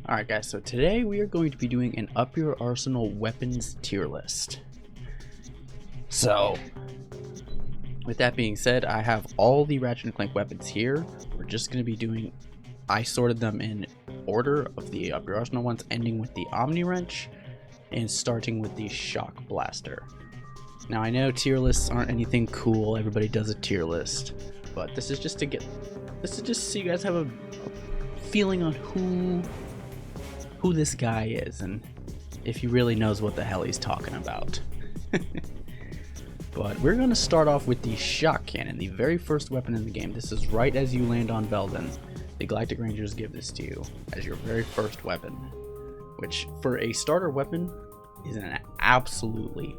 Alright guys, so today we are going to be doing an Up Your Arsenal weapons tier list. So, with that being said, I have all the Ratchet and Clank weapons here. We're just going to be doing, I sorted them in order of the Up Your Arsenal ones, ending with the Omni Wrench and starting with the Shock Blaster. Now I know tier lists aren't anything cool, everybody does a tier list, but this is just to so you guys have a feeling on who this guy is and if he really knows what the hell he's talking about. But we're going to start off with the Shock Cannon, the very first weapon in the game. This is right as you land on Belden. The Galactic Rangers give this to you as your very first weapon, which for a starter weapon is an absolutely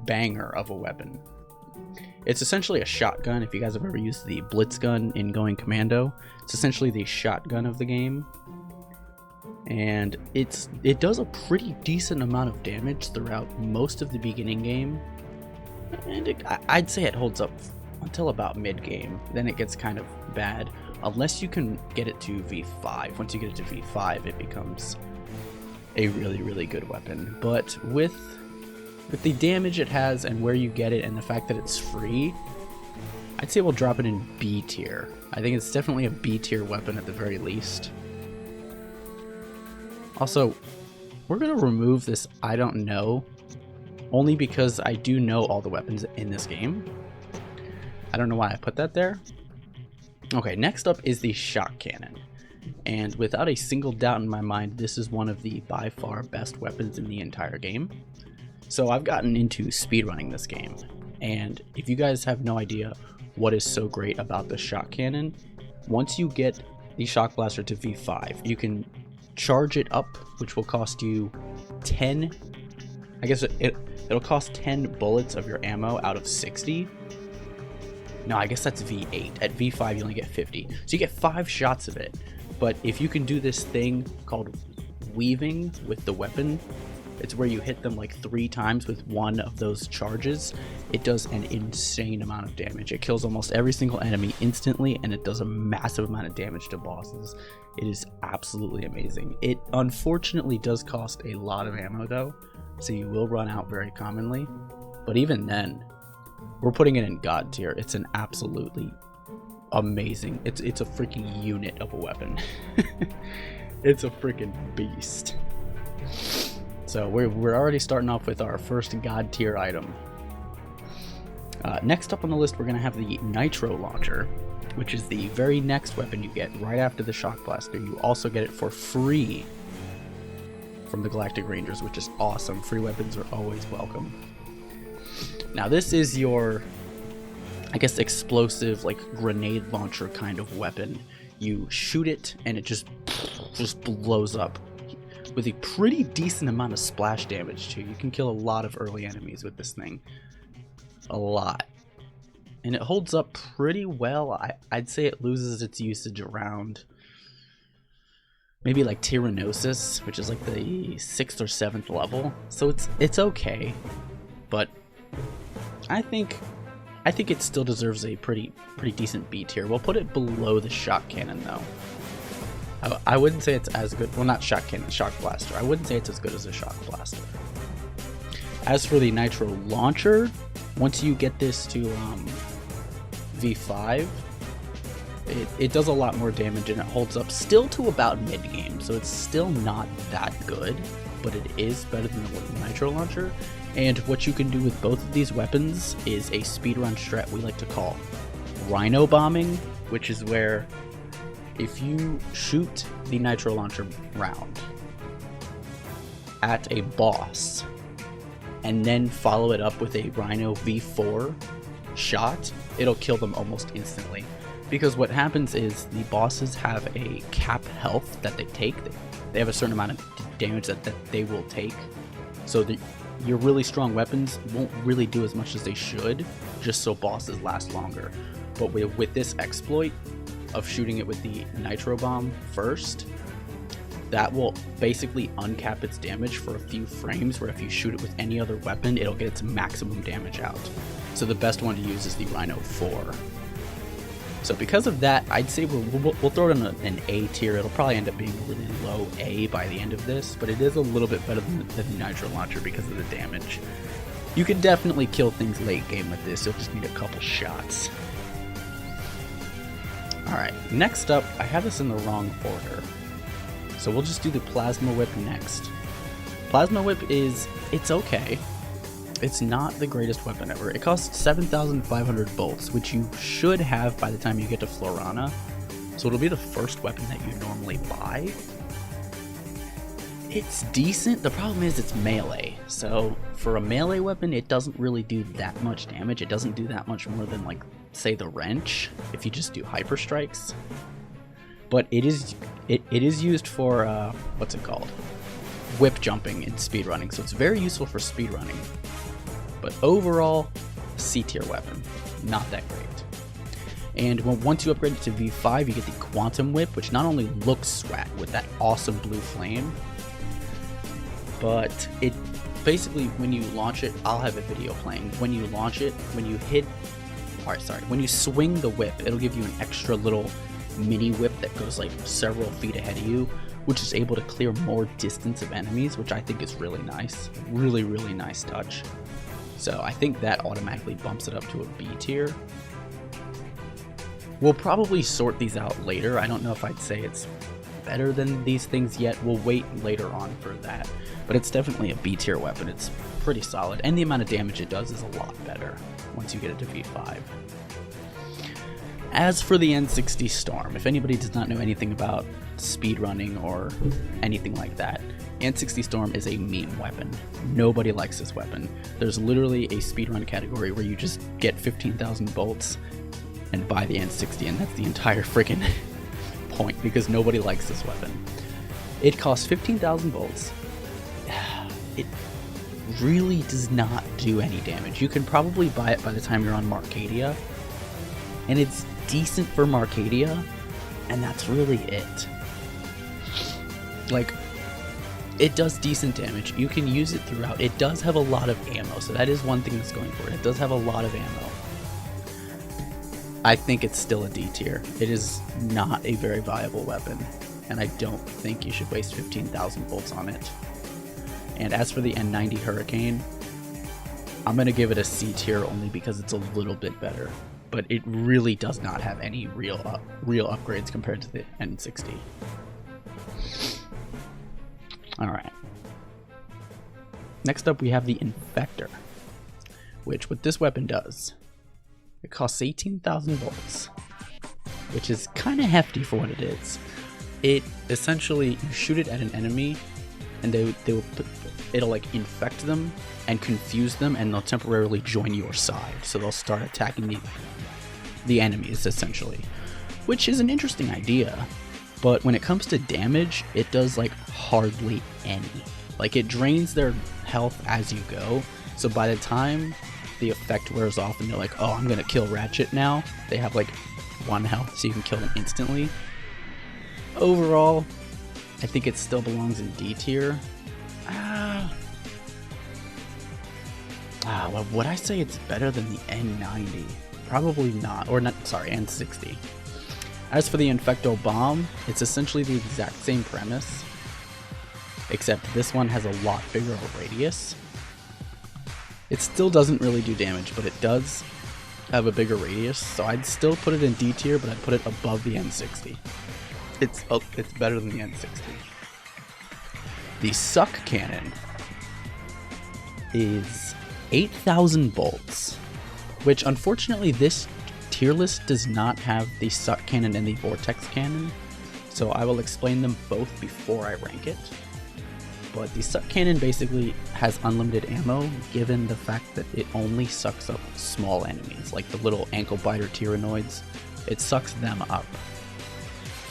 banger of a weapon. It's essentially a shotgun. If you guys have ever used the Blitz gun in going Commando, it's essentially the shotgun of the game. And it does a pretty decent amount of damage throughout most of the beginning game, and I'd say it holds up until about mid game. Then it gets kind of bad unless you can get it to V5. Once you get it to V5, it becomes a really good weapon. But with the damage it has and where you get it and the fact that it's free, I'd say we'll drop it in B tier. I think it's definitely a B tier weapon at the very least. Also, we're going to remove this I don't know, only because I do know all the weapons in this game. I don't know why I put that there. Okay, next up is the Shock Cannon. And without a single doubt in my mind, this is one of the by far best weapons in the entire game. So I've gotten into speedrunning this game. And if you guys have no idea what is so great about the Shock Cannon, once you get the Shock Blaster to V5, you can charge it up, which will cost you 10, I guess it'll cost 10 bullets of your ammo out of 60. No, I guess that's V8. At V5 you only get 50, so you get 5 shots of it. But if you can do this thing called weaving with the weapon, it's where you hit them like 3 times with one of those charges. It does an insane amount of damage. It kills almost every single enemy instantly, and it does a massive amount of damage to bosses. It is absolutely amazing. It unfortunately does cost a lot of ammo though, so you will run out very commonly. But even then, we're putting it in God tier. It's an absolutely amazing, it's a freaking unit of a weapon. It's a freaking beast. So we're already starting off with our first God tier item. Next up on the list, we're going to have the Nitro Launcher, which is the very next weapon you get right after the Shock Blaster. You also get it for free from the Galactic Rangers, which is awesome. Free weapons are always welcome. Now this is your, I guess, explosive, like grenade launcher kind of weapon. You shoot it and it just blows up with a pretty decent amount of splash damage too. You can kill a lot of early enemies with this thing. A lot. And it holds up pretty well. I'd say it loses its usage around maybe like Tyrannosis, which is like the 6th or 7th level. So it's okay. But I think it still deserves a pretty decent B tier. We'll put it below the Shock Cannon though. I wouldn't say it's as good. Well, not Shock Cannon, Shock Blaster. I wouldn't say it's as good as a Shock Blaster. As for the Nitro Launcher, once you get this to V5, it does a lot more damage and it holds up still to about mid game. So it's still not that good, but it is better than the Nitro Launcher. And what you can do with both of these weapons is a speedrun strat we like to call Rhino bombing, which is where if you shoot the Nitro Launcher round at a boss and then follow it up with a Rhino V4 shot, it'll kill them almost instantly. Because what happens is the bosses have a cap health that they take. They have a certain amount of damage that they will take. So your really strong weapons won't really do as much as they should, just so bosses last longer. But with this exploit of shooting it with the Nitro Bomb first, that will basically uncap its damage for a few frames, where if you shoot it with any other weapon, it'll get its maximum damage out. So the best one to use is the Rhino 4. So because of that, I'd say we'll throw it in an A tier. It'll probably end up being a really low A by the end of this, but it is a little bit better than the Nitro Launcher because of the damage. You can definitely kill things late game with this, you'll just need a couple shots. Alright, next up, I have this in the wrong order. So we'll just do the Plasma Whip next. Plasma Whip it's okay. It's not the greatest weapon ever. It costs 7,500 bolts, which you should have by the time you get to Florana. So it'll be the first weapon that you normally buy. It's decent. The problem is it's melee. So for a melee weapon, it doesn't really do that much damage. It doesn't do that much more than, like, say the wrench, if you just do hyper strikes. But it is used for what's it called? Whip jumping and speedrunning. So it's very useful for speedrunning. But overall, C tier weapon, not that great. And once you upgrade it to V5, you get the Quantum Whip, which not only looks swag with that awesome blue flame, but it basically, when you launch it, I'll have a video playing. When you launch it, when you swing the whip, it'll give you an extra little mini whip that goes like several feet ahead of you, which is able to clear more distance of enemies, which I think is really nice. Really, really nice touch. So I think that automatically bumps it up to a B tier. We'll probably sort these out later. I don't know if I'd say it's better than these things yet. We'll wait later on for that. But it's definitely a B tier weapon. It's pretty solid. And the amount of damage it does is a lot better once you get it to V5. As for the N60 Storm, if anybody does not know anything about speedrunning or anything like that, N60 Storm is a meme weapon. Nobody likes this weapon. There's literally a speedrun category where you just get 15,000 bolts and buy the N60, and that's the entire freaking point because nobody likes this weapon. It costs 15,000 bolts. It really does not do any damage. You can probably buy it by the time you're on Marcadia, and it's decent for Marcadia, and that's really it. Like, it does decent damage. You can use it throughout. It does have a lot of ammo, so that is one thing that's going for it. It does have a lot of ammo. I think it's still a D tier. It is not a very viable weapon, and I don't think you should waste 15,000 volts on it. And as for the N90 Hurricane, I'm going to give it a C tier only because it's a little bit better. But it really does not have any real upgrades compared to the N60. Alright. Next up we have the Infector, which what this weapon does, it costs 18,000 volts, which is kind of hefty for what it is. It essentially, you shoot it at an enemy, and it'll like infect them and confuse them, and they'll temporarily join your side. So they'll start attacking the enemies essentially, which is an interesting idea. But when it comes to damage, it does like hardly any. Like, it drains their health as you go. So by the time the effect wears off and they're like, oh, I'm gonna kill Ratchet now, they have like 1 health, so you can kill them instantly. Overall, I think it still belongs in D tier. Well, would I say it's better than the N90? Probably not, or not, sorry, N60. As for the Infecto Bomb, it's essentially the exact same premise, except this one has a lot bigger of a radius. It still doesn't really do damage, but it does have a bigger radius, so I'd still put it in D tier, but I'd put it above the N60. It's better than the N60. The Suck Cannon is 8,000 bolts, which unfortunately this tier list does not have the Suck Cannon and the Vortex Cannon, so I will explain them both before I rank it. But the Suck Cannon basically has unlimited ammo, given the fact that it only sucks up small enemies, like the little ankle biter Tyrannoids. It sucks them up,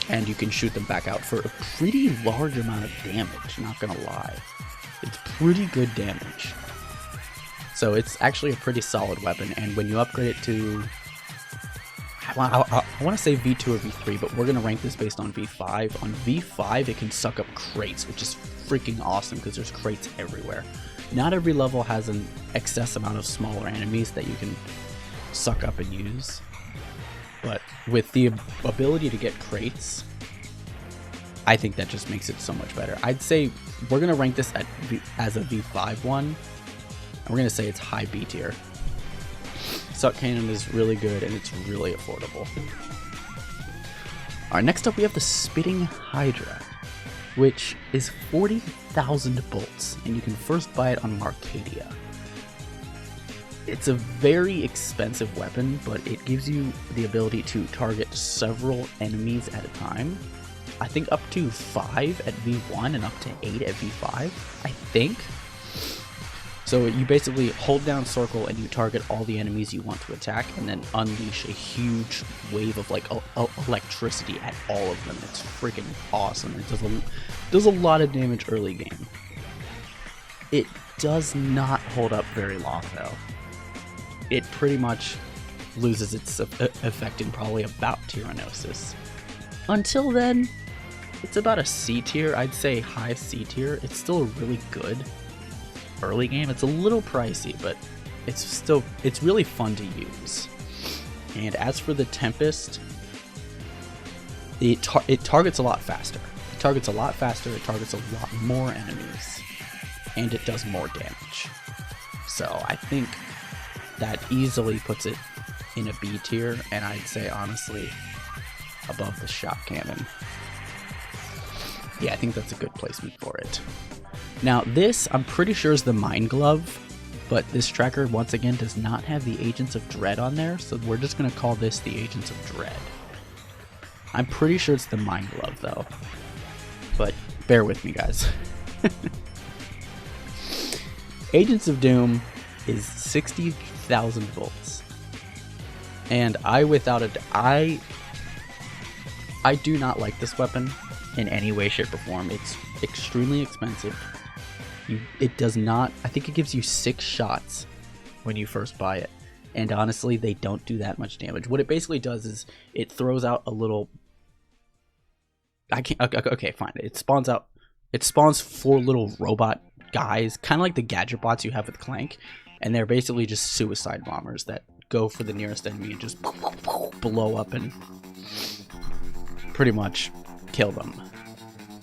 and you can shoot them back out for a pretty large amount of damage, not gonna lie. It's pretty good damage. So it's actually a pretty solid weapon, and when you upgrade it to, I want to say V2 or V3, but we're going to rank this based on V5. On V5, it can suck up crates, which is freaking awesome because there's crates everywhere. Not every level has an excess amount of smaller enemies that you can suck up and use, but with the ability to get crates, I think that just makes it so much better. I'd say we're going to rank this as a V5 one, and we're going to say it's high B tier. Suck Cannon is really good, and it's really affordable. Alright, next up we have the Spitting Hydra, which is 40,000 bolts, and you can first buy it on Marcadia. It's a very expensive weapon, but it gives you the ability to target several enemies at a time. I think up to 5 at V1 and up to 8 at V5, I think. So you basically hold down circle and you target all the enemies you want to attack, and then unleash a huge wave of like electricity at all of them. It's freaking awesome. It does a lot of damage early game. It does not hold up very long though. It pretty much loses its effect in probably about Tyrannosis. Until then, it's about a C tier. I'd say high C tier. It's still really good early game. It's a little pricey, but it's really fun to use. And as for the Tempest, it targets a lot faster. It targets a lot more enemies, and it does more damage. So I think that easily puts it in a B tier, and I'd say honestly above the Shock Cannon. Yeah, I think that's a good placement for it. Now this, I'm pretty sure, is the Mind Glove, but this tracker once again does not have the Agents of Dread on there, so we're just going to call this the Agents of Dread. I'm pretty sure it's the Mind Glove though, but bear with me guys. Agents of Doom is 60,000 volts, and I do not like this weapon in any way, shape, or form. It's extremely expensive. It does not, I think it gives you 6 shots when you first buy it, and honestly they don't do that much damage. What it basically does is it throws out a little, okay fine, it spawns 4 little robot guys, kind of like the gadget bots you have with Clank, and they're basically just suicide bombers that go for the nearest enemy and just blow up and pretty much kill them.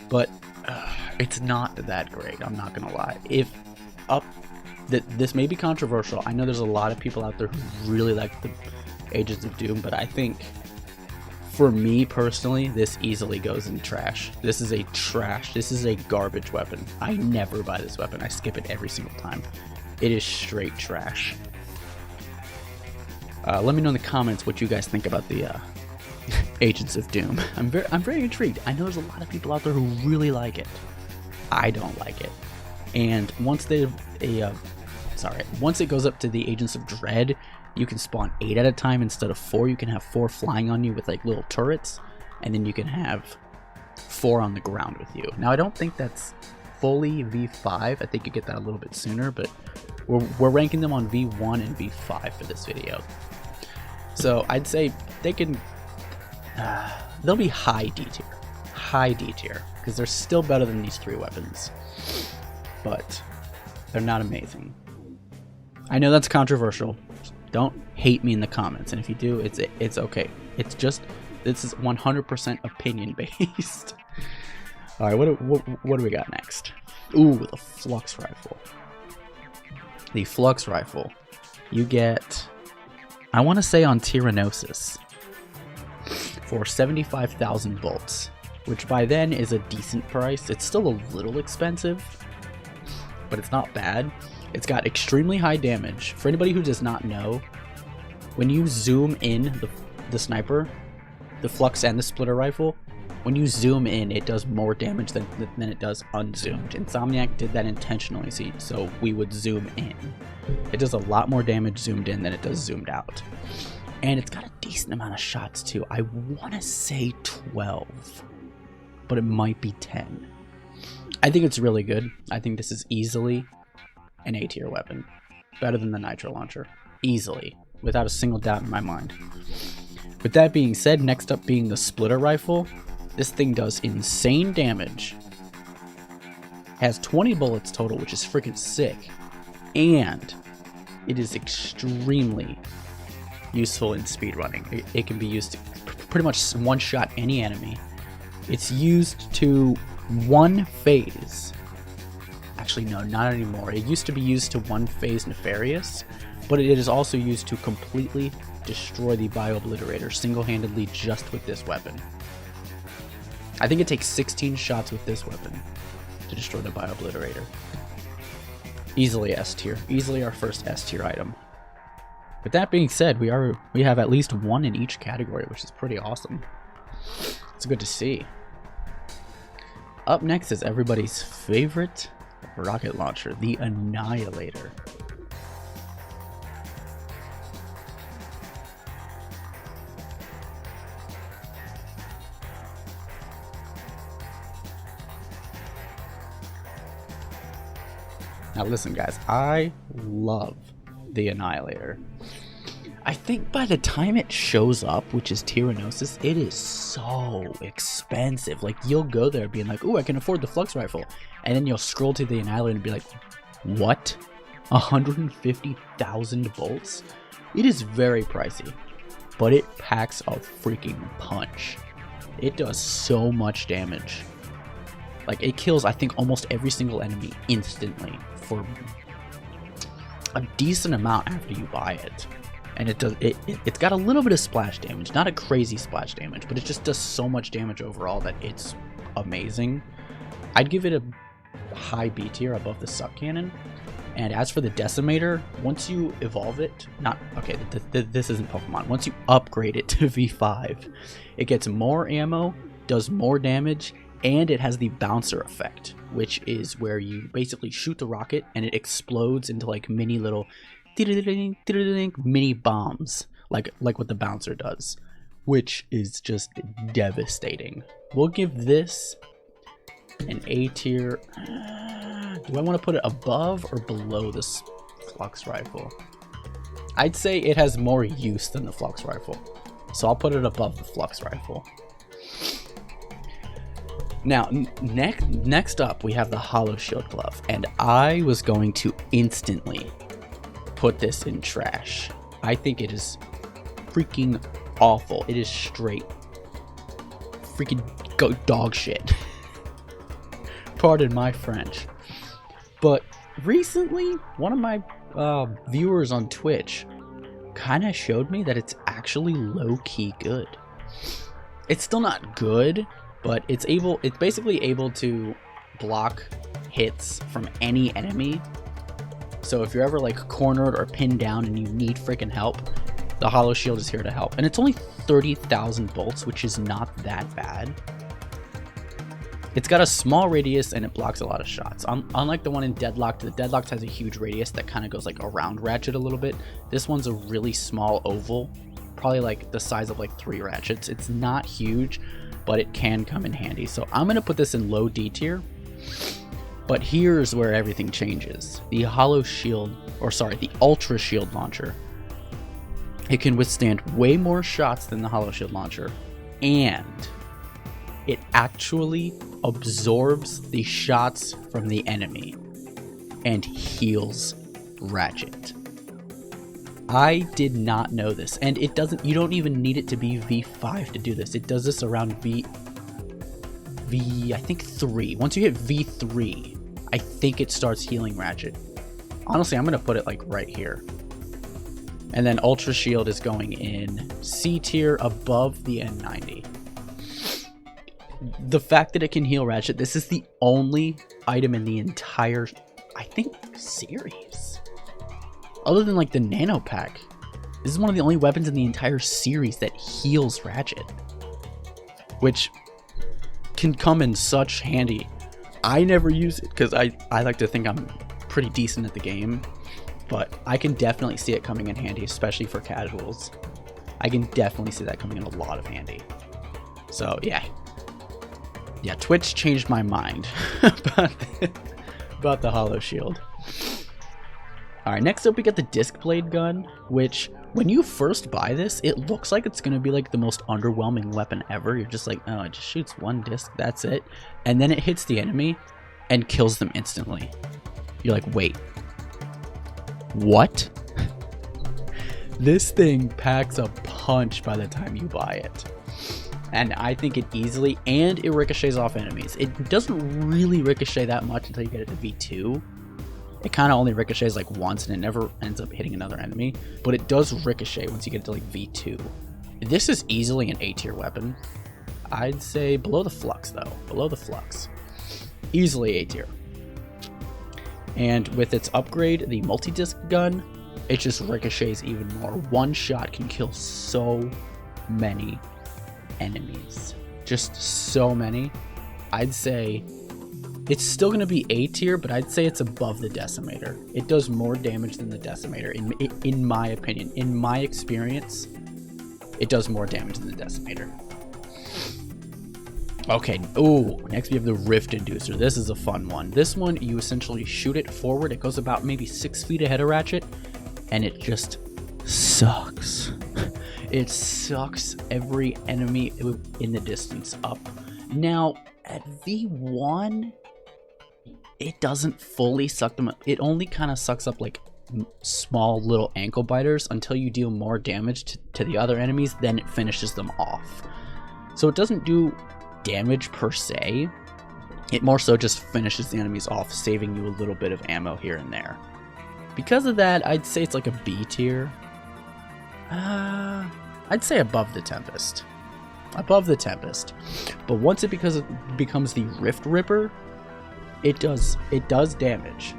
But it's not that great, I'm not gonna lie. This may be controversial. I know there's a lot of people out there who really like the Agents of Doom, but I think for me personally, this easily goes in trash. This is a garbage weapon. I never buy this weapon. I skip it every single time. It is straight trash. Let me know in the comments what you guys think about the Agents of Doom. I'm very intrigued. I know there's a lot of people out there who really like it. I don't like it. And once it goes up to the Agents of Dread, you can spawn 8 at a time instead of 4. You can have 4 flying on you with like little turrets, and then you can have 4 on the ground with you. Now I don't think that's fully V5. I think you get that a little bit sooner, but we're ranking them on V1 and V5 for this video. So I'd say they can, they'll be high D tier, because they're still better than these 3 weapons, but they're not amazing. I know that's controversial. Don't hate me in the comments, and if you do, it's okay. It's just, this is 100% opinion based. All right, what do we got next? Ooh, the Flux Rifle. The Flux Rifle, you get, I want to say on Tyrannosis, for 75,000 bolts, which by then is a decent price. It's still a little expensive, but it's not bad. It's got extremely high damage. For anybody who does not know, when you zoom in the sniper, the Flux and the Splitter Rifle, when you zoom in, it does more damage than it does unzoomed. Insomniac did that intentionally, so we would zoom in. It does a lot more damage zoomed in than it does zoomed out. And it's got a decent amount of shots too. I want to say 12, but it might be 10. I think it's really good. I think this is easily an A tier weapon. Better than the Nitro Launcher. Easily. Without a single doubt in my mind. With that being said, next up being the Splitter Rifle. This thing does insane damage. Has 20 bullets total, which is freaking sick. And it is extremely useful in speedrunning. It can be used to pretty much one-shot any enemy. It's used to one phase. Actually, no, not anymore. It used to be used to one phase Nefarious, but it is also used to completely destroy the Bio-Obliterator single-handedly just with this weapon. I think it takes 16 shots with this weapon to destroy the Bio-Obliterator. Easily S tier. Easily our first S tier item. With that being said, we have at least one in each category, which is pretty awesome. It's good to see. Up next is everybody's favorite rocket launcher, the Annihilator. Now listen guys, I love the Annihilator. I think by the time it shows up, which is Tyrannosis, it is so expensive. Like, you'll go there being like, ooh, I can afford the Flux Rifle. And then you'll scroll to the Annihilator and be like, what? 150,000 bolts? It is very pricey, but it packs a freaking punch. It does so much damage. Like, it kills, I think, almost every single enemy instantly for a decent amount after you buy it. And it's got a little bit of splash damage, not a crazy splash damage, but it just does so much damage overall that it's amazing. I'd give it a high B tier above the Suck Cannon. And as for the Decimator, once you evolve it, this isn't Pokemon. Once you upgrade it to V5, it gets more ammo, does more damage, and it has the bouncer effect, which is where you basically shoot the rocket and it explodes into like mini little mini bombs, like what the bouncer does, which is just devastating. We'll give this an A tier. Do I want to put it above or below this Flux Rifle? I'd say it has more use than the Flux Rifle, so I'll put it above the Flux Rifle. Now, next up, we have the Hollow Shield Glove, and I was going to instantly put this in trash. I think it is freaking awful. It is straight freaking dog shit. Pardon my French. But recently, one of my viewers on Twitch kind of showed me that it's actually low-key good. It's still not good, but it's basically able to block hits from any enemy. So if you're ever like cornered or pinned down and you need freaking help, the Hollow Shield is here to help. And it's only 30,000 bolts, which is not that bad. It's got a small radius and it blocks a lot of shots. Unlike the one in Deadlocked, the Deadlocked has a huge radius that kind of goes like around Ratchet a little bit. This one's a really small oval, probably like the size of like 3 Ratchets. It's not huge, but it can come in handy. So I'm going to put this in low D tier. But here's where everything changes. The Hollow Shield, the Ultra Shield Launcher, it can withstand way more shots than the Hollow Shield Launcher, and it actually absorbs the shots from the enemy and heals Ratchet. I did not know this, and you don't even need it to be V5 to do this. It does this around I think 3. Once you hit V3, I think it starts healing Ratchet. Honestly, I'm going to put it like right here. And then Ultra Shield is going in C tier above the N90. The fact that it can heal Ratchet, this is the only item in the entire, I think, series. Other than like the Nano Pack, this is one of the only weapons in the entire series that heals Ratchet. Which can come in such handy. I never use it because I like to think I'm pretty decent at the game, but I can definitely see it coming in handy, especially for casuals. I can definitely see that coming in a lot of handy. So yeah, Twitch changed my mind about the Hollow Shield. Alright, next up we got the Disc Blade Gun, which when you first buy this, it looks like it's going to be like the most underwhelming weapon ever. You're just like, oh, it just shoots one disc, that's it. And then it hits the enemy and kills them instantly. You're like, wait, what? This thing packs a punch by the time you buy it. And I think it easily, and it ricochets off enemies. It doesn't really ricochet that much until you get it to V2. It kind of only ricochets like once and it never ends up hitting another enemy. But it does ricochet once you get it to like V2. This is easily an A tier weapon. I'd say below the Flux though. Below the Flux. Easily A tier. And with its upgrade, the multi-disc gun, it just ricochets even more. One shot can kill so many enemies. Just so many. I'd say it's still going to be A tier, but I'd say it's above the Decimator. It does more damage than the Decimator, in my opinion. In my experience, it does more damage than the Decimator. Okay, ooh, next we have the Rift Inducer. This is a fun one. This one, you essentially shoot it forward. It goes about maybe 6 feet ahead of Ratchet, and it just sucks. It sucks every enemy in the distance up. Now, at V1, it doesn't fully suck them up. It only kind of sucks up like small little ankle biters until you deal more damage to the other enemies, then it finishes them off. So it doesn't do damage per se. It more so just finishes the enemies off, saving you a little bit of ammo here and there. Because of that, I'd say it's like a B tier. I'd say above the Tempest. Above the Tempest. But once it becomes the Rift Ripper, it does damage.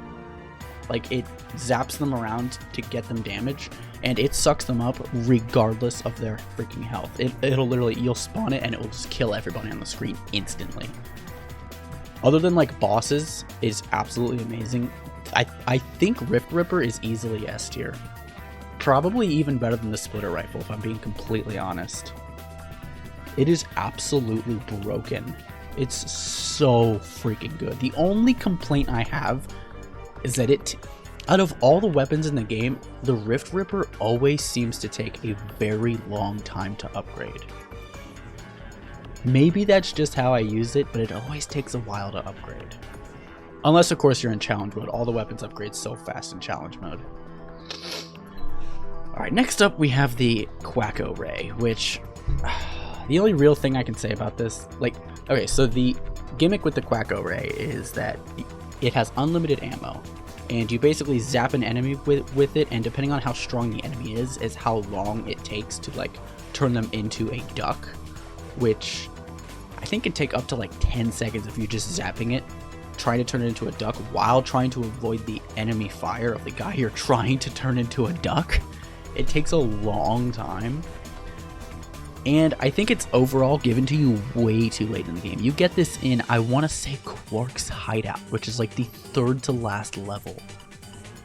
Like, it zaps them around to get them damage, and it sucks them up regardless of their freaking health. It'll literally, you'll spawn it and it will just kill everybody on the screen instantly. Other than like bosses, is absolutely amazing. I think Rift Ripper is easily S tier. Probably even better than the Splitter Rifle, if I'm being completely honest. It is absolutely broken. It's so freaking good. The only complaint I have is that out of all the weapons in the game, the Rift Ripper always seems to take a very long time to upgrade. Maybe that's just how I use it, but it always takes a while to upgrade. Unless, of course, you're in challenge mode. All the weapons upgrade so fast in challenge mode. Alright, next up we have the Quacko Ray, which... the only real thing I can say about this... okay, so the gimmick with the Quacko Ray is that it has unlimited ammo. And you basically zap an enemy with it, and depending on how strong the enemy is how long it takes to, like, turn them into a duck. Which I think can take up to, like, 10 seconds if you're just zapping it, trying to turn it into a duck while trying to avoid the enemy fire of the guy you're trying to turn into a duck. It takes a long time. And I think it's overall given to you way too late in the game. You get this in, I want to say, Quark's Hideout, which is like the third to last level.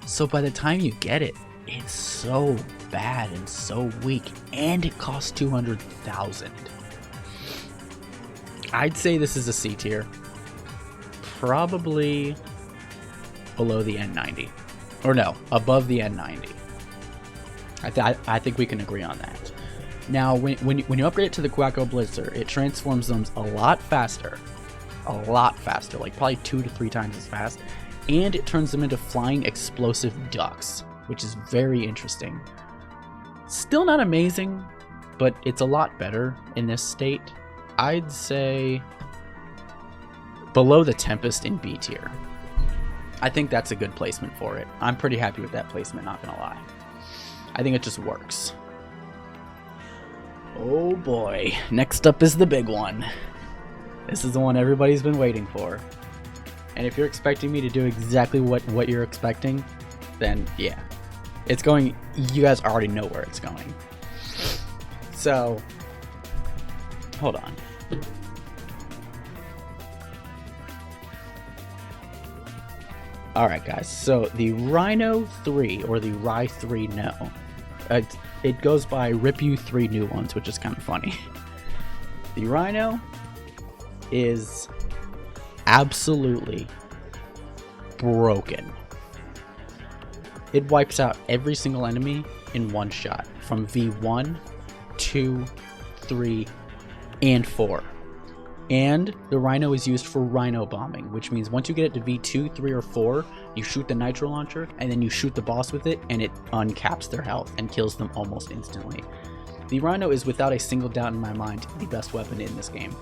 So by the time you get it, it's so bad and so weak, and it costs 200,000. I'd say this is a C tier. Probably below the N90. Or no, above the N90. I think we can agree on that. Now, when you upgrade it to the Quacko Blitzer, it transforms them a lot faster, like probably 2 to 3 times as fast, and it turns them into flying explosive ducks, which is very interesting. Still not amazing, but it's a lot better in this state. I'd say below the Tempest in B tier. I think that's a good placement for it. I'm pretty happy with that placement, not gonna lie. I think it just works. Oh boy, next up is the big one. This is the one everybody's been waiting for. And if you're expecting me to do exactly what you're expecting, then yeah. It's going, you guys already know where it's going. So, hold on. Alright guys, so the Ryno 3, or the Ry 3 No, it goes by Rip You 3 New Ones, which is kind of funny. The Ryno is absolutely broken. It wipes out every single enemy in one shot, from V1, 2, 3, and 4. And the Ryno is used for Ryno bombing, which means once you get it to V2, 3, or 4, you shoot the nitro launcher, and then you shoot the boss with it, and it uncaps their health and kills them almost instantly. the Ryno is without a single doubt in my mind the best weapon in this game.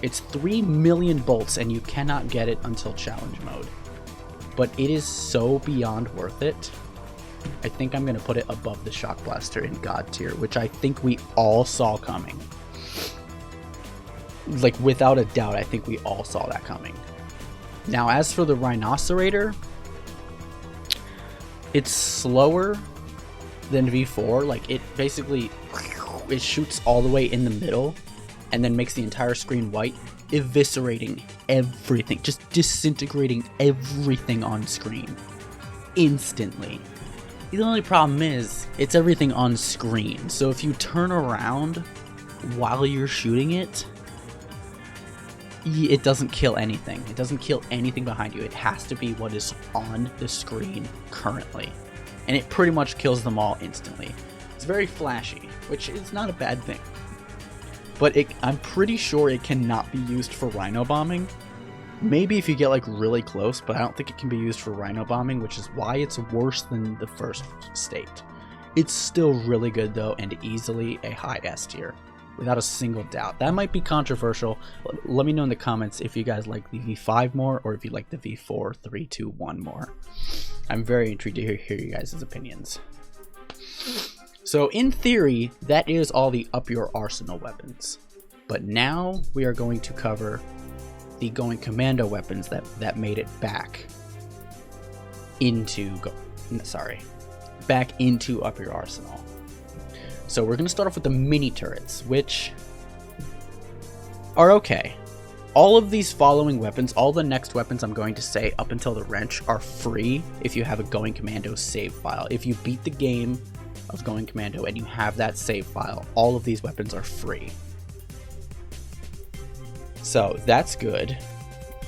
It's 3 million bolts and you cannot get it until challenge mode. But it is so beyond worth it. I think I'm going to put it above the Shock Blaster in God tier, which I think we all saw coming. Like, without a doubt, I think we all saw that coming. Now, as for the Rhinocerator, it's slower than V4. Like, it basically, it shoots all the way in the middle and then makes the entire screen white, eviscerating everything, just disintegrating everything on screen instantly. The only problem is, it's everything on screen, so if you turn around while you're shooting it, it doesn't kill anything. It doesn't kill anything behind you. It has to be what is on the screen currently. And it pretty much kills them all instantly. It's very flashy, which is not a bad thing. But I'm pretty sure it cannot be used for Ryno bombing. Maybe if you get like really close, but I don't think it can be used for Ryno bombing, which is why it's worse than the first state. It's still really good though, and easily a high S tier, without a single doubt. That might be controversial. Let me know in the comments if you guys like the V5 more, or if you like the V4 3, 2, 1 more. I'm very intrigued to hear you guys' opinions. So in theory, that is all the up your arsenal weapons. But now we are going to cover the going commando weapons that made it back into back into up your arsenal. So we're going to start off with the mini turrets, which are okay. All of these following weapons, all the next weapons I'm going to say up until the wrench, are free if you have a Going Commando save file. If you beat the game of Going Commando and you have that save file, all of these weapons are free. So that's good.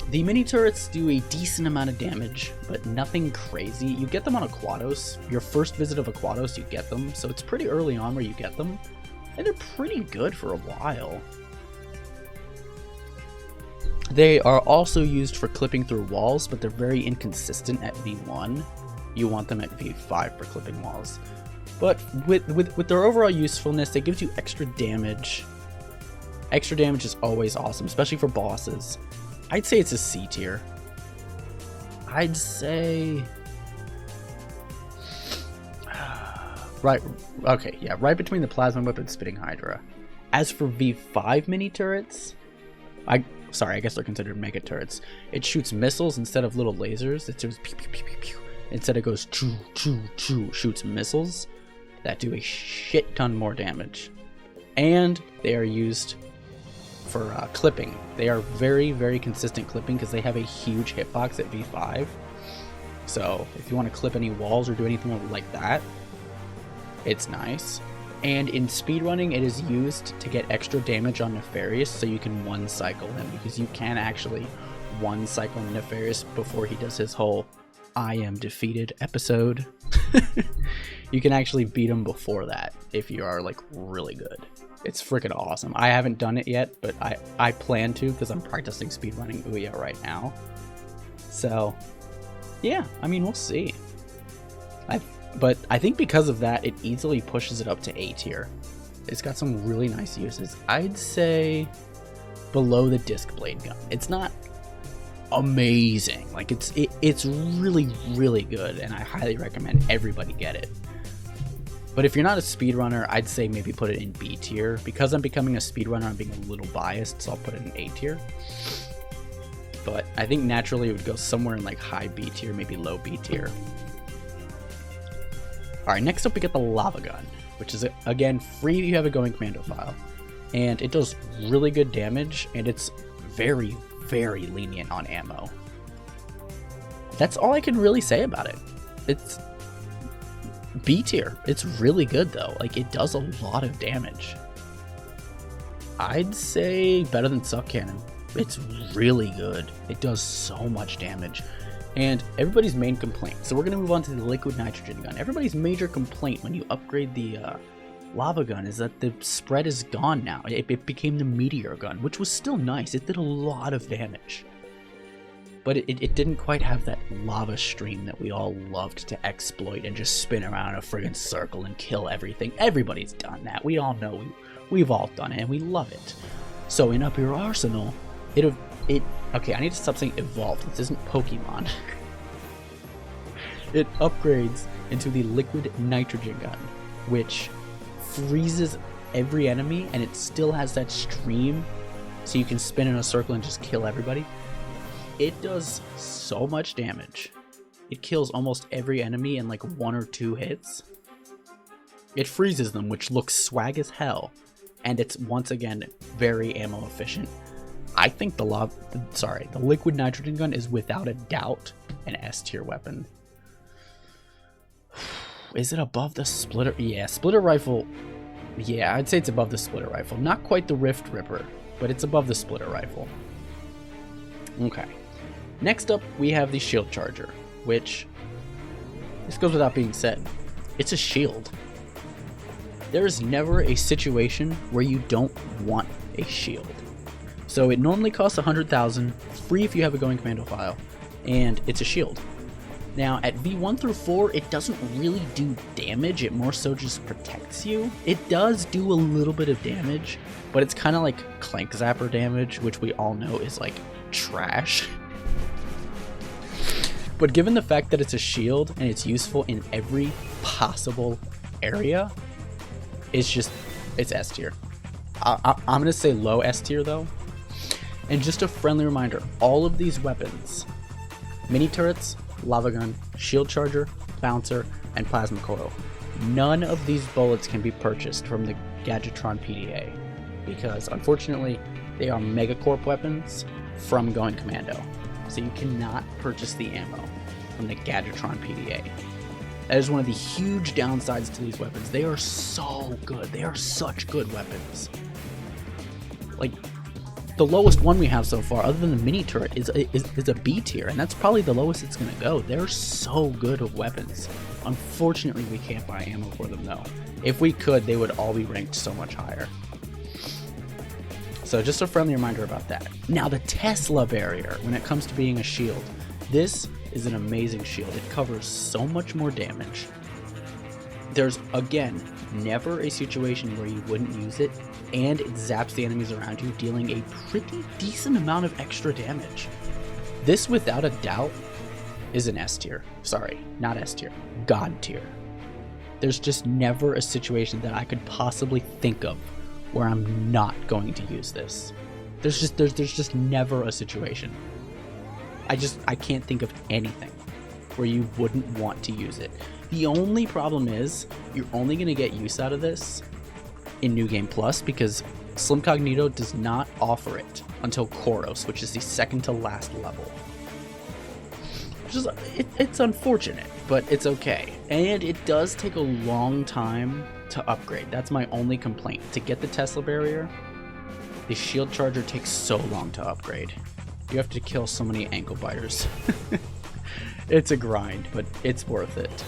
The mini turrets do a decent amount of damage, but nothing crazy. You get them on Aquados. Your first visit of Aquados, you get them, so it's pretty early on where you get them, and they're pretty good for a while. They are also used for clipping through walls, but they're very inconsistent at V1. You want them at V5 for clipping walls. But with their overall usefulness, it gives you extra damage. Extra damage is always awesome, especially for bosses. I'd say it's a C tier. I'd say... right between the Plasma Whip and Spitting Hydra. As for V5 mini turrets, I guess they're considered mega turrets. It shoots missiles instead of little lasers. It shoots pew, pew, pew, pew, pew. Instead it goes choo, choo, choo, shoots missiles that do a shit ton more damage. And they are used for clipping. They are very, very consistent clipping because they have a huge hitbox at V5. So if you want to clip any walls or do anything like that, it's nice. And in speedrunning, it is used to get extra damage on Nefarious, so you can one cycle him, because you can actually one cycle Nefarious before he does his whole I am defeated episode. You can actually beat him before that if you are like really good. It's freaking awesome. I haven't done it yet, but I plan to, because I'm practicing speedrunning Ouya right now. So yeah, I mean, we'll see. But I think because of that, it easily pushes it up to A tier. It's got some really nice uses. I'd say below the disc blade gun. It's not amazing. Like it's really, really good, and I highly recommend everybody get it. But if you're not a speedrunner, I'd say maybe put it in B tier. Because I'm becoming a speedrunner, I'm being a little biased, so I'll put it in A tier. But I think naturally it would go somewhere in like high B tier, maybe low B tier. Alright, next up we get the Lava Gun, which is, again, free if you have a Going Commando file. And it does really good damage, and it's very, very lenient on ammo. That's all I can really say about it. It's B tier. It's really good though. Like, it does a lot of damage. I'd say better than Suck Cannon. It's really good. It does so much damage. And everybody's main complaint, so we're going to move on to the liquid nitrogen gun. Everybody's major complaint when you upgrade the lava gun is that the spread is gone now. It became the meteor gun, which was still nice. It did a lot of damage. but it didn't quite have that lava stream that we all loved to exploit and just spin around in a friggin' circle and kill everything. Everybody's done that. We all know we've all done it and we love it. So in Up Your Arsenal, okay, I need to stop saying evolved. This isn't Pokemon. It upgrades into the liquid nitrogen gun, which freezes every enemy, and it still has that stream, so you can spin in a circle and just kill everybody. It does so much damage. It kills almost every enemy in like 1 or 2 hits. It freezes them, which looks swag as hell, and it's once again very ammo efficient. I think the liquid nitrogen gun is without a doubt an S tier weapon. Is it above the splitter? Yeah, splitter rifle. Yeah, I'd say it's above the splitter rifle. Not quite the Rift Ripper, but it's above the splitter rifle. Okay. Next up, we have the shield charger, which, this goes without being said, it's a shield. There is never a situation where you don't want a shield. So it normally costs 100,000, free if you have a going commando file, and it's a shield. Now at V1 through 4, it doesn't really do damage, it more so just protects you. It does do a little bit of damage, but it's kind of like Clank Zapper damage, which we all know is like trash. But given the fact that it's a shield and it's useful in every possible area, it's S tier. I'm going to say low S tier though. And just a friendly reminder, all of these weapons, mini turrets, lava gun, shield charger, bouncer, and plasma coil, none of these bullets can be purchased from the Gadgetron PDA because unfortunately they are Megacorp weapons from Going Commando. So you cannot purchase the ammo from the Gadgetron PDA. That is one of the huge downsides to these weapons. They are so good. They are such good weapons. Like, the lowest one we have so far, other than the mini turret, is a B tier, and that's probably the lowest it's going to go. They're so good of weapons. Unfortunately, we can't buy ammo for them, though. If we could, they would all be ranked so much higher. So just a friendly reminder about that. Now, the Tesla barrier, when it comes to being a shield, this is an amazing shield. It covers so much more damage. There's, again, never a situation where you wouldn't use it, and it zaps the enemies around you, dealing a pretty decent amount of extra damage. This, without a doubt, is an S tier. Sorry, not S tier. God tier. There's just never a situation that I could possibly think of where I'm not going to use this. There's just never a situation. I can't think of anything where you wouldn't want to use it. The only problem is you're only going to get use out of this in New Game Plus because Slim Cognito does not offer it until Koros, which is the second to last level. It's unfortunate, but it's okay. And it does take a long time to upgrade. That's my only complaint. To get the Tesla barrier, the shield charger takes so long to upgrade. You have to kill so many ankle biters. It's a grind, but it's worth it.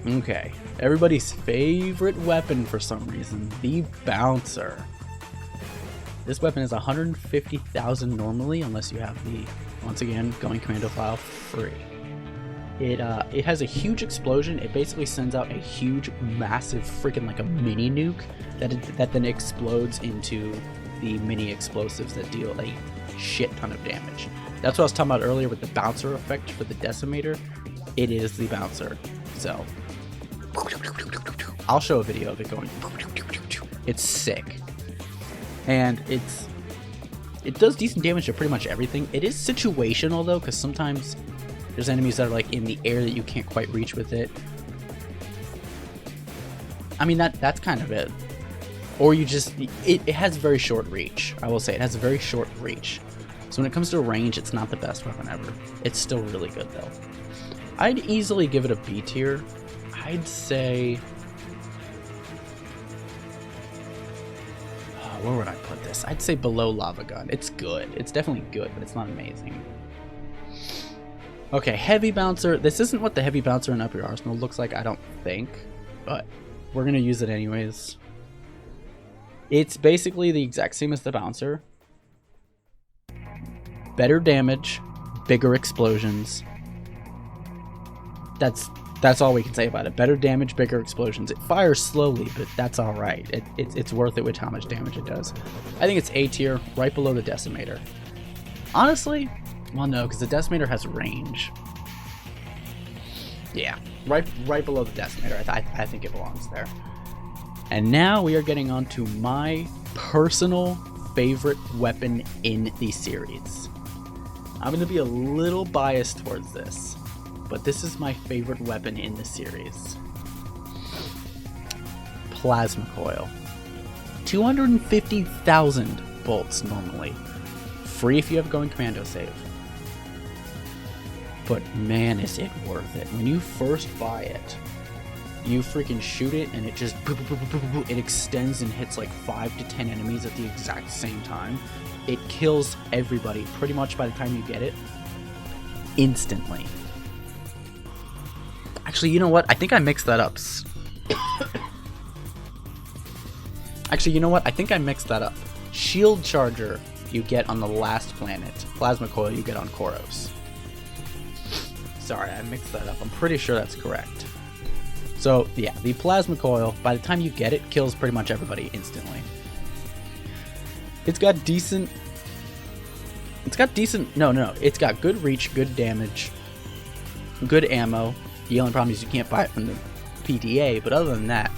Okay, everybody's favorite weapon for some reason, the Bouncer. This weapon is 150,000 normally, unless you have the, once again, Going Commando file free. It has a huge explosion. It basically sends out a huge, massive, freaking like a mini nuke that then explodes into the mini explosives that deal a shit ton of damage. That's what I was talking about earlier with the Bouncer effect for the Decimator. It is the Bouncer. So I'll show a video of it going. It's sick. And it does decent damage to pretty much everything. It is situational though, because sometimes there's enemies that are like in the air that you can't quite reach with it. I mean, that's kind of it. Or you just, it has very short reach. I will say it has a very short reach. So when it comes to range, it's not the best weapon ever. It's still really good though. I'd easily give it a B tier. I'd say, where would I put this? I'd say below Lava Gun. It's good. It's definitely good, but it's not amazing. Okay, Heavy Bouncer. This isn't what the Heavy Bouncer in Up Your Arsenal looks like, I don't think, but we're going to use it anyways. It's basically the exact same as the Bouncer. better damage, bigger explosions. That's all we can say about it. Better damage, bigger explosions. It fires slowly, but that's all right. It's worth it with how much damage it does. I think it's A tier, right below the Decimator. Honestly, well, no, because the Decimator has range. Yeah, right below the Decimator. I think it belongs there. And now we are getting on to my personal favorite weapon in the series. I'm going to be a little biased towards this, but this is my favorite weapon in the series. Plasma Coil. 250,000 bolts normally. Free if you have going Commando save. But man, is it worth it. When you first buy it, you freaking shoot it and it just it extends and hits like 5 to 10 enemies at the exact same time. It kills everybody pretty much by the time you get it. Instantly. Actually, you know what? I think I mixed that up. Actually, you know what? I think I mixed that up. Shield Charger you get on the last planet. Plasma Coil you get on Koros. Sorry, I mixed that up. I'm pretty sure that's correct. So, yeah, the Plasma Coil, by the time you get it, kills pretty much everybody instantly. It's got decent... It's got good reach, good damage, good ammo. The only problem is you can't buy it from the PDA, but other than that...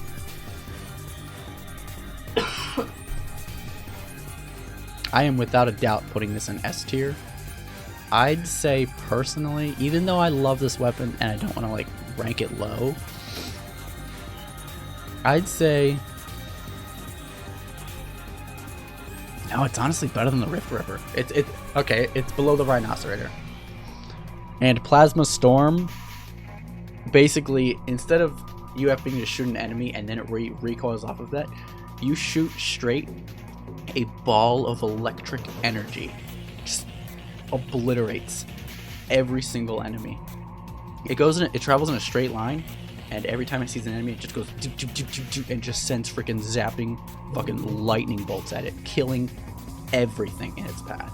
I am without a doubt putting this in S tier. I'd say personally, even though I love this weapon and I don't want to like rank it low, I'd say no, it's honestly better than the Rift Ripper. It's below the Rhinocerator. And Plasma Storm, basically instead of you having to shoot an enemy and then it recoils off of that, you shoot straight a ball of electric energy. Just obliterates every single enemy. It travels in a straight line, and every time it sees an enemy, it just goes and just sends freaking zapping fucking lightning bolts at it, killing everything in its path.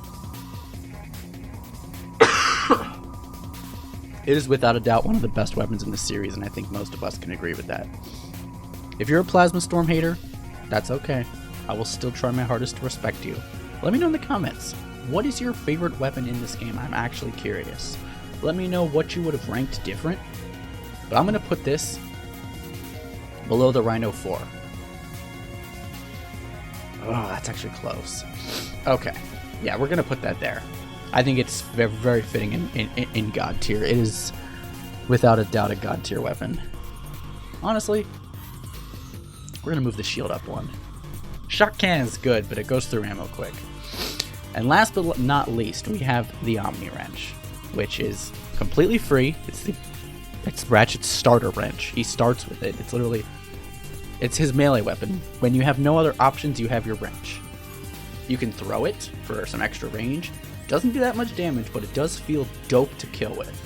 It is without a doubt one of the best weapons in the series, and I think most of us can agree with that. If you're a Plasma Storm hater, that's okay. I will still try my hardest to respect you. Let me know in the comments. What is your favorite weapon in this game? I'm actually curious. Let me know what you would have ranked different. But I'm going to put this below the Ryno 4. Oh, that's actually close. Okay. Yeah, we're going to put that there. I think it's very, very fitting in God tier. It is without a doubt a God tier weapon. Honestly, we're going to move the shield up one. Shock Cannon is good, but it goes through ammo quick. And last but not least, we have the Omni Wrench, which is completely free. It's Ratchet's starter wrench. He starts with it. It's his melee weapon. When you have no other options, you have your wrench. You can throw it for some extra range. Doesn't do that much damage, but it does feel dope to kill with.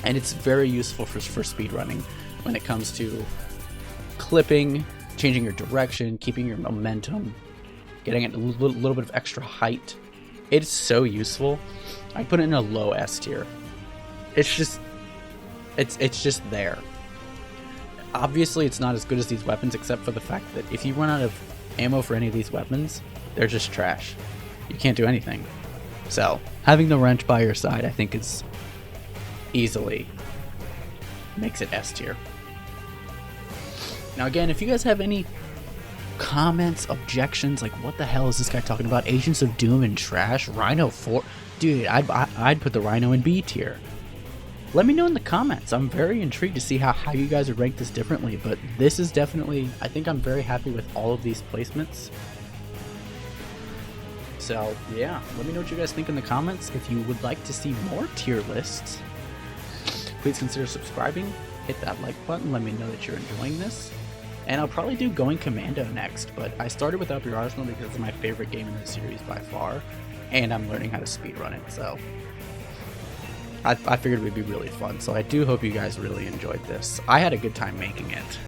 And it's very useful for speedrunning when it comes to clipping, changing your direction, keeping your momentum, getting a little bit of extra height. It's so useful. I put it in a low S tier. It's just there. Obviously, it's not as good as these weapons, except for the fact that if you run out of ammo for any of these weapons, they're just trash. You can't do anything. So, having the wrench by your side, I think is easily makes it S tier. Now again, if you guys have any comments, objections, like what the hell is this guy talking about? Agents of Doom and trash? Ryno 4? Dude, I'd put the Ryno in B tier. Let me know in the comments. I'm very intrigued to see how you guys would rank this differently, but this is definitely, I think I'm very happy with all of these placements. So yeah, let me know what you guys think in the comments. If you would like to see more tier lists, please consider subscribing, hit that like button, let me know that you're enjoying this. And I'll probably do Going Commando next, but I started with Up Your Arsenal because it's my favorite game in the series by far, and I'm learning how to speedrun it, so I figured it would be really fun. So I do hope you guys really enjoyed this. I had a good time making it.